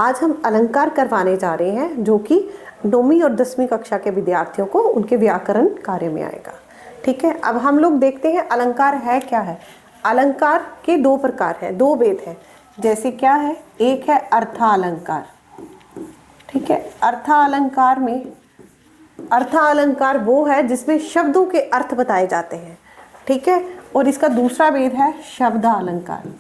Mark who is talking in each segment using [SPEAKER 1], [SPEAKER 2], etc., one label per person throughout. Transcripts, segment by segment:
[SPEAKER 1] आज हम अलंकार करवाने जा रहे हैं जो कि 9वीं और 10वीं कक्षा के विद्यार्थियों को उनके व्याकरण कार्य में आएगा। ठीक है, अब हम लोग देखते हैं अलंकार है क्या है। अलंकार के दो प्रकार हैं, दो भेद हैं। जैसे क्या है, एक है अर्थालंकार। ठीक है, अर्थालंकार में अर्थालंकार वो है जिसमें शब्दों के अर्थ बताए जाते हैं। ठीक है, और इसका दूसरा भेद है शब्दालंकार।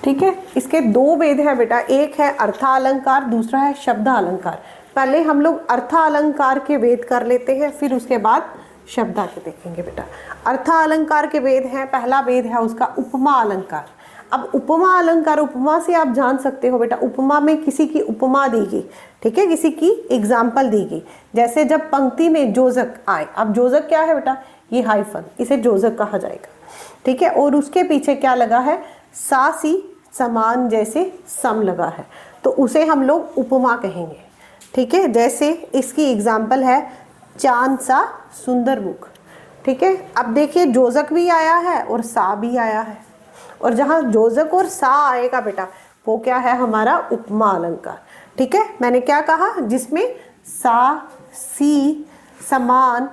[SPEAKER 1] ठीक है, इसके दो भेद है बेटा, एक है अर्थालंकार, दूसरा है शब्दालंकार। पहले हम लोग अर्थालंकार के भेद कर लेते हैं, फिर उसके बाद शब्दा के देखेंगे बेटा। अर्थालंकार के भेद हैं, पहला भेद है उसका उपमा अलंकार। अब उपमा अलंकार, उपमा से आप जान सकते हो बेटा, उपमा में किसी की उपमा दी गई। ठीक है, किसी की एग्जाम्पल दी गई। जैसे जब पंक्ति में जोजक आए, अब जोजक क्या है बेटा, ये हाइफन, इसे जोजक कहा जाएगा। ठीक है, और उसके पीछे क्या लगा है, सा सी समान जैसे सम लगा है, तो उसे हम लोग उपमा कहेंगे। ठीक है, जैसे इसकी एग्जाम्पल है चांद सा सुंदर मुख। ठीक है, अब देखिए जोजक भी आया है और सा भी आया है, और जहाँ जोजक और सा आएगा बेटा वो क्या है, हमारा उपमा अलंकार। ठीक है, मैंने क्या कहा, जिसमें सा सी समान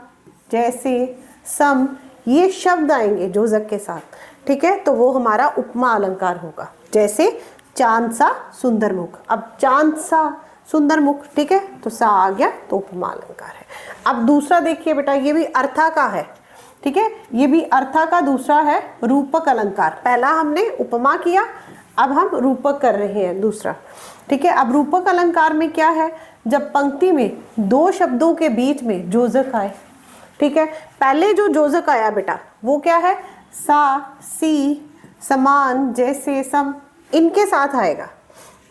[SPEAKER 1] जैसे सम ये शब्द आएंगे जोजक के साथ। ठीक है, तो वो हमारा उपमा अलंकार होगा। जैसे चांद सा सुंदर मुख, अब चांद सा सुंदर मुख, ठीक है, तो सा आ गया तो उपमा अलंकार है। अब दूसरा देखिए बेटा, ये भी अर्था का है। ठीक है, ये भी अर्था का दूसरा है रूपक अलंकार। पहला हमने उपमा किया, अब हम रूपक कर रहे हैं दूसरा। ठीक है, अब रूपक अलंकार में क्या है, जब पंक्ति में दो शब्दों के बीच में जोजक आए। ठीक है, पहले जो जोजक आया बेटा वो क्या है, सा सी समान जैसे सम, इनके साथ आएगा।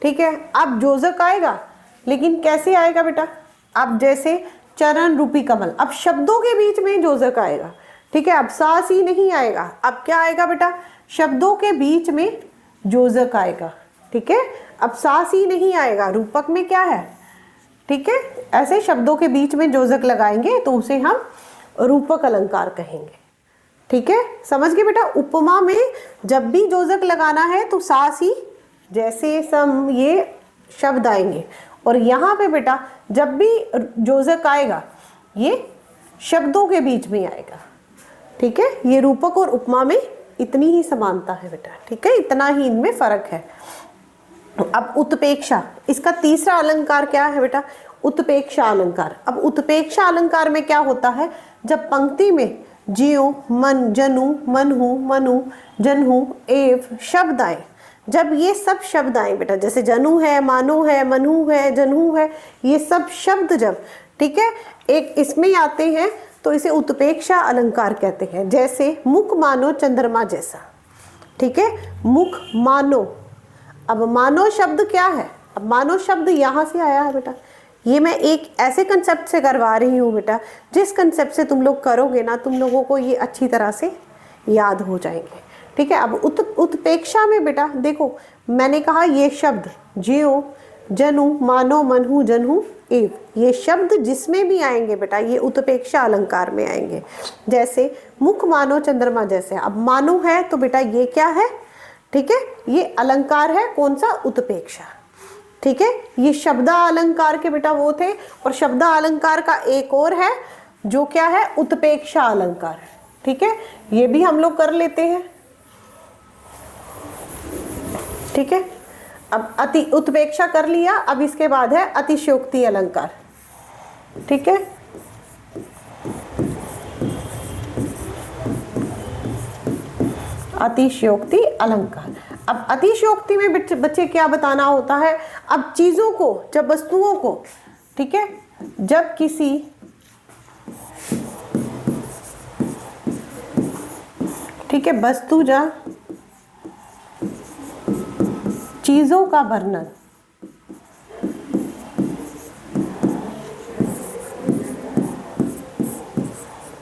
[SPEAKER 1] ठीक है, अब जोजक आएगा, लेकिन कैसे आएगा बेटा, अब जैसे चरण रूपी कमल, अब शब्दों के बीच में जोजक आएगा। ठीक है, अब सा सी नहीं आएगा, अब क्या आएगा बेटा, शब्दों के बीच में जोजक आएगा। ठीक है, अब सा सी नहीं आएगा, रूपक में क्या है। ठीक है, ऐसे शब्दों के बीच में जोजक लगाएंगे तो उसे हम रूपक अलंकार कहेंगे। ठीक है, समझ गए बेटा। उपमा में जब भी जोजक लगाना है तो सा सी जैसे सम ये शब्द आएंगे, और यहाँ पे बेटा जब भी जोजक आएगा ये शब्दों के बीच में आएगा। ठीक है, ये रूपक और उपमा में इतनी ही समानता है बेटा। ठीक है, इतना ही इनमें फर्क है। अब उत्प्रेक्षा, इसका तीसरा अलंकार क्या है बेटा, उत्प्रेक्षा अलंकार। अब उत्प्रेक्षा अलंकार में क्या होता है, जब पंक्ति में जियो मन जनु मनहु मनु जनहु एव शब्द आए, जब ये सब शब्द आए बेटा, जैसे जनु है, मानो है, मनु है, जनहु है, ये सब शब्द जब, ठीक है, एक इसमें आते हैं तो इसे उत्प्रेक्षा अलंकार कहते हैं। जैसे मुख मानो चंद्रमा जैसा। ठीक है, मुख मानो, अब मानो शब्द क्या है, अब मानो शब्द यहाँ से आया है बेटा। ये मैं एक ऐसे कंसेप्ट से करवा रही हूँ बेटा, जिस कंसेप्ट से तुम लोग करोगे ना, तुम लोगों को ये अच्छी तरह से याद हो जाएंगे। ठीक है, अब उत्प्रेक्षा में बेटा देखो, मैंने कहा ये शब्द जियो जनु मानो मनहु जनहु एव, ये शब्द जिसमें भी आएंगे बेटा ये उत्प्रेक्षा अलंकार में आएंगे। जैसे मुख मानो चंद्रमा जैसे, अब मानो है तो बेटा ये क्या है, ठीक है, ये अलंकार है, कौन सा, उत्प्रेक्षा। ठीक है, ये शब्दा अलंकार के बेटा वो थे, और शब्दा अलंकार का एक और है जो क्या है, उत्प्रेक्षा अलंकार। ठीक है, ये भी हम लोग कर लेते हैं। ठीक है, अब अति उत्प्रेक्षा कर लिया, अब इसके बाद है अतिशयोक्ति अलंकार। ठीक है, अतिशयोक्ति अलंकार। अब अतिशयोक्ति में बच्चे क्या बताना होता है, अब चीजों को, जब वस्तुओं को, ठीक है, जब किसी ठीक है वस्तु या चीजों का वर्णन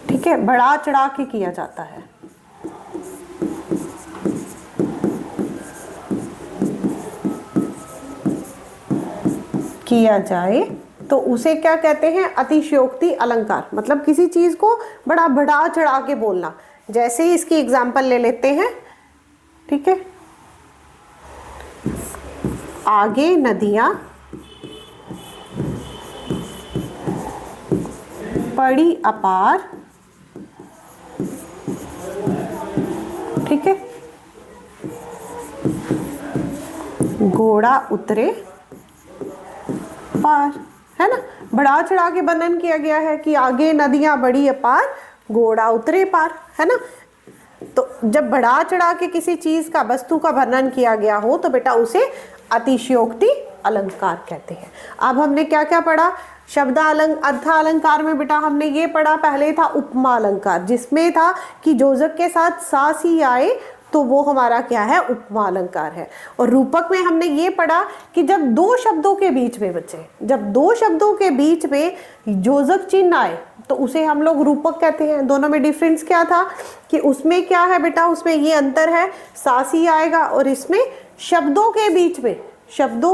[SPEAKER 1] ठीक है बढ़ा चढ़ा के किया जाता है। किया जाए तो उसे क्या कहते हैं, अतिशयोक्ति अलंकार। मतलब किसी चीज को बड़ा बढ़ा चढ़ा के बोलना। जैसे ही इसकी एग्जाम्पल ले लेते हैं, ठीक है, आगे नदियां पड़ी अपार, ठीक है, घोड़ा उतरे पार, है ना। बढ़ा चढ़ा के वर्णन किया गया है कि आगे नदियां बढ़ी अपार, घोड़ा उतरे पार, है ना। तो जब बढ़ा चढ़ा के किसी चीज का, वस्तु का वर्णन किया गया हो तो बेटा उसे अतिशयोक्ति अलंकार कहते हैं। अब हमने क्या क्या पढ़ा? अर्थ अलंकार में बेटा हमने ये पढ़ा, पहले था उपमा अलंकार, जिसमें था कि जोजक के साथ सास ही आए तो वो हमारा क्या है? उपमा अलंकार है। और रूपक में हमने ये पढ़ा कि जब दो शब्दों के बीच में बच्चे, जब दो शब्दों के बीच में जोजक चिन्ह आए तो उसे हम लोग रूपक कहते हैं। दोनों में डिफरेंस क्या था कि उसमें क्या है बेटा, उसमें ये अंतर है, सास ही आएगा, और इसमें शब्दों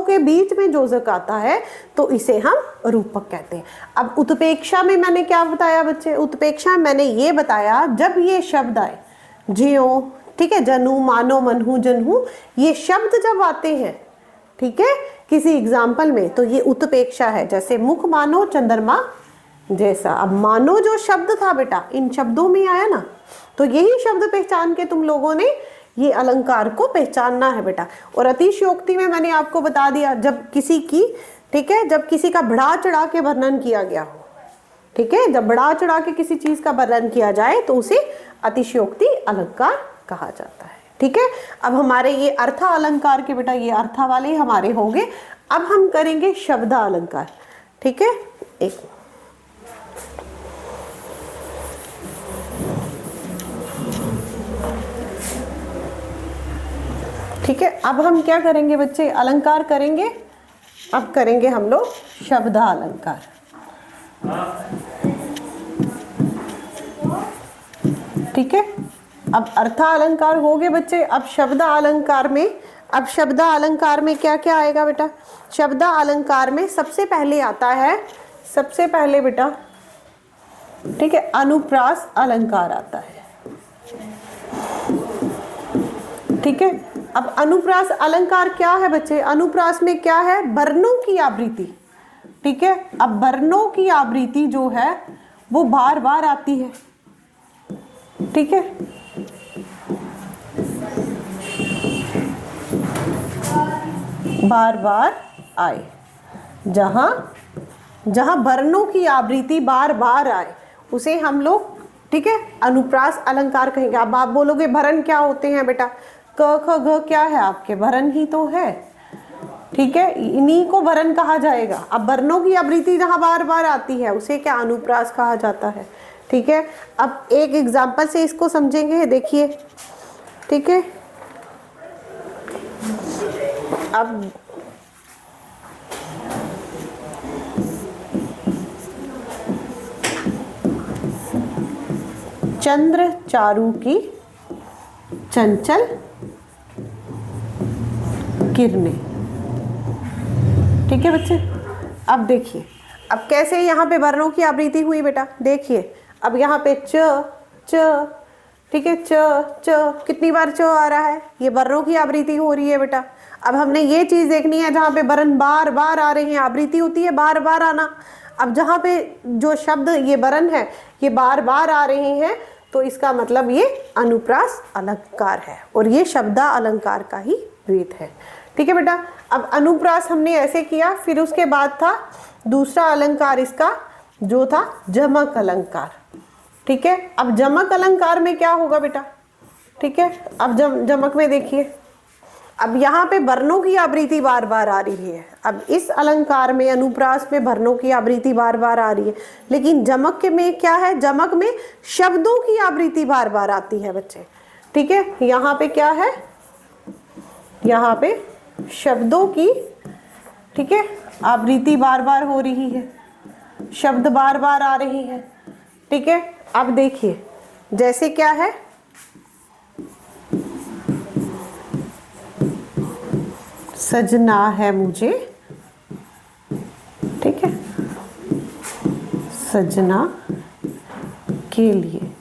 [SPEAKER 1] के बीच में जोजक आता है तो इसे हम रूपक कहते हैं। अब उत्प्रेक्षा में मैंने क्या बताया बच्चे? उत्प्रेक्षा में मैंने ये बताया जब ये शब्द आए, ज्यों, ठीक है, जनु, मानो, मनहु, जनहु, ये शब्द जब आते हैं, ठीक है, किसी एग्जाम्पल में, तो ये उत्प्रेक्षा है। जैसे मुख मानो चंद्रमा जैसा। अब मानो जो शब्द था बेटा, इन शब्दों में आया ना, तो यही शब्द पहचान के तुम लोगों ने ये अलंकार को पहचानना है बेटा। और अतिशयोक्ति में मैंने आपको बता दिया, जब किसी की, ठीक है, जब किसी का बढ़ा चढ़ा के वर्णन किया गया हो, ठीक है, जब बढ़ा चढ़ा के किसी चीज का वर्णन किया जाए तो उसे अतिशयोक्ति अलंकार कहा जाता है, ठीक है। अब हमारे ये अर्था अलंकार के बेटा, ये अर्था वाले हमारे होंगे। अब हम करेंगे शब्द अलंकार, ठीक है। एक ठीक है, अब हम क्या करेंगे बच्चे? अलंकार करेंगे। अब करेंगे हम लोग शब्द अलंकार, ठीक है। अब अर्था अलंकार हो गए बच्चे। अब शब्द अलंकार में, अब शब्द अलंकार में क्या क्या आएगा बेटा? शब्द अलंकार में सबसे पहले आता है, सबसे पहले बेटा, ठीक है, अनुप्रास अलंकार आता है, ठीक है। अब अनुप्रास अलंकार क्या है बच्चे? अनुप्रास में क्या है? वर्णों की आवृत्ति, ठीक है। अब वर्णों की आवृत्ति जो है वो बार बार आती है, ठीक है। बार बार आए, जहां वर्णों की आवृत्ति बार बार आए उसे हम लोग, ठीक है, अनुप्रास अलंकार कहेंगे। अब आप बोलोगे भरण क्या होते हैं बेटा? क ख घ क्या है आपके? भरण ही तो है, ठीक है, इन्हीं को भरण कहा जाएगा। अब वर्णों की आवृत्ति जहां बार बार आती है उसे क्या? अनुप्रास कहा जाता है, ठीक है। अब एक एग्जाम्पल से इसको समझेंगे, देखिए, ठीक है। अब चंद्र चारू की चंचल किरणें, ठीक है बच्चे। अब देखिए, अब कैसे यहाँ पे वर्णों की आवृत्ति हुई बेटा? देखिए, अब यहाँ पे च, ठीक है, च कितनी बार च आ रहा है? ये वर्णों की आवृत्ति हो रही है बेटा। अब हमने ये चीज देखनी है जहाँ पे वर्ण बार बार आ रहे हैं, आवृत्ति होती है बार बार आना। अब जहाँ पे जो शब्द ये वर्ण है ये बार बार आ रहे हैं तो इसका मतलब ये अनुप्रास अलंकार है और ये शब्दा अलंकार का ही भेद है, ठीक है बेटा। अब अनुप्रास हमने ऐसे किया, फिर उसके बाद था दूसरा अलंकार इसका जो था जमक अलंकार, ठीक है। अब जमक अलंकार में क्या होगा बेटा? ठीक है, अब जमक में देखिए, अब यहाँ पे वर्णों की आवृत्ति बार बार आ रही है। अब इस अलंकार में अनुप्रास में वर्णों की आवृत्ति बार बार आ रही है, लेकिन जमक के में क्या है? जमक में शब्दों की आवृत्ति बार बार आती है बच्चे, ठीक है। यहाँ पे क्या है? यहाँ पे शब्दों की, ठीक है, आवृत्ति बार बार हो रही है, शब्द बार बार आ रही है, ठीक है। अब देखिए, जैसे क्या है, सजना है मुझे, ठीक है, सजना के लिए,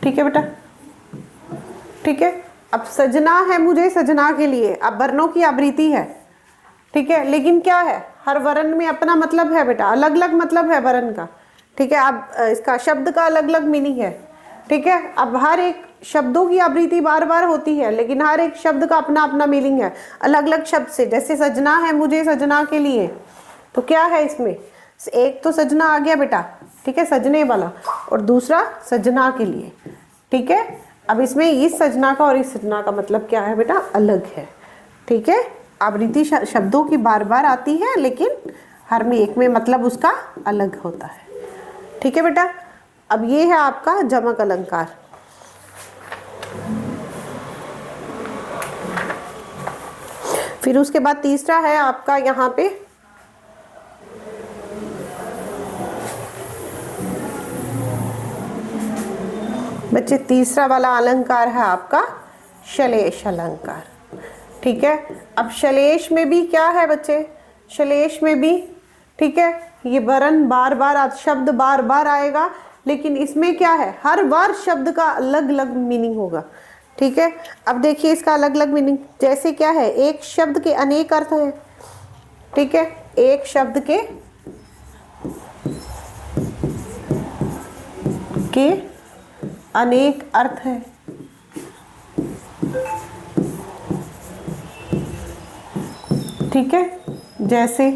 [SPEAKER 1] ठीक है बेटा, ठीक है। अब सजना है मुझे सजना के लिए, अब वर्णों की आवृत्ति है, ठीक है, लेकिन क्या है, हर वर्ण में अपना मतलब है बेटा, अलग अलग मतलब है वर्ण का, ठीक है। अब इसका शब्द का अलग अलग मीनिंग है, ठीक है। अब हर एक शब्दों की आवृत्ति बार बार होती है, लेकिन हर एक शब्द का अपना अपना मीनिंग है अलग अलग शब्द से। जैसे सजना है मुझे सजना के लिए, तो क्या है इसमें, एक तो सजना आ गया बेटा, ठीक है, सजने वाला, और दूसरा सजना के लिए, ठीक है। अब इसमें इस सजना का और इस सजना का मतलब क्या है बेटा, अलग है, ठीक है। आवृत्ति शब्दों की बार बार आती है, लेकिन हर में एक में मतलब उसका अलग होता है, ठीक है बेटा। अब ये है आपका जमक अलंकार। फिर उसके बाद तीसरा है आपका यहाँ पे बच्चे, तीसरा वाला अलंकार है आपका श्लेष अलंकार, ठीक है। अब श्लेष में भी क्या है बच्चे, श्लेष में भी, ठीक है, ये वर्ण बार बार शब्द बार बार आएगा, लेकिन इसमें क्या है, हर बार शब्द का अलग अलग मीनिंग होगा, ठीक है। अब देखिए इसका अलग अलग मीनिंग, जैसे क्या है, एक शब्द के अनेक अर्थ हैं, ठीक है, एक शब्द के अनेक अर्थ हैं, ठीक है। जैसे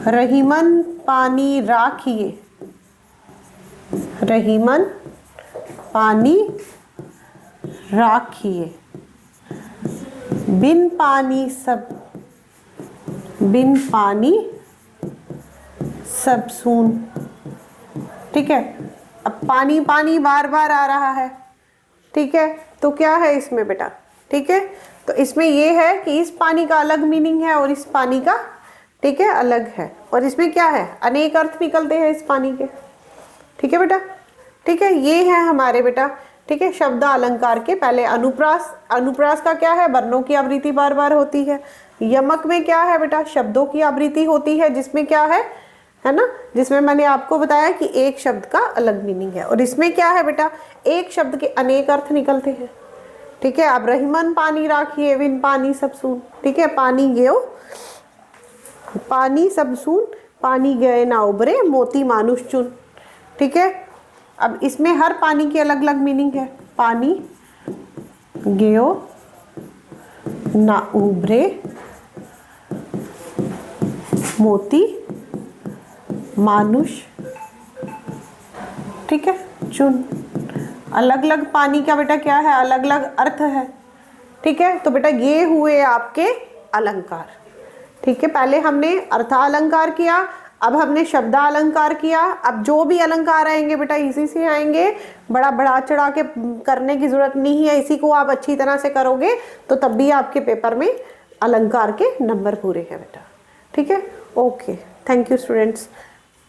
[SPEAKER 1] रहीमन पानी राखिए, रहीमन पानी राखिए, बिन पानी सब, बिन पानी सब सून, ठीक है। अब पानी पानी बार बार आ रहा है, ठीक है, तो क्या है इसमें बेटा, ठीक है, तो इसमें ये है कि इस पानी का अलग मीनिंग है और इस पानी का, ठीक है, अलग है, और इसमें क्या है, अनेक अर्थ निकलते हैं इस पानी के, ठीक है बेटा, ठीक है। ये है हमारे बेटा, ठीक है, शब्द अलंकार के पहले अनुप्रास, अनुप्रास का क्या है, वर्णों की आवृत्ति बार बार होती है। यमक में क्या है बेटा, शब्दों की आवृत्ति होती है, जिसमें क्या है ना, जिसमें मैंने आपको बताया कि एक शब्द का अलग मीनिंग है, और इसमें क्या है बेटा, एक शब्द के अनेक अर्थ निकलते हैं, ठीक है। अब रहीमन पानी राखिए, बिन पानी सब सून, ठीक है, पानी गयो, पानी सब सून, पानी गए ना उबरे, मोती मानुष चुन, ठीक है। अब इसमें हर पानी की अलग अलग मीनिंग है, पानी गयो ना उबरे, मोती मानुष, ठीक है, चुन, अलग अलग पानी का बेटा क्या है, अलग अलग अर्थ है, ठीक है। तो बेटा ये हुए आपके अलंकार, ठीक है। पहले हमने अर्थालंकार किया, अब हमने शब्दालंकार किया। अब जो भी अलंकार आएंगे बेटा इसी से आएंगे, बड़ा बढ़ा चढ़ा के करने की जरूरत नहीं है, इसी को आप अच्छी तरह से करोगे तो तब भी आपके पेपर में अलंकार के नंबर पूरे हैं बेटा, ठीक है। Okay, thank you students.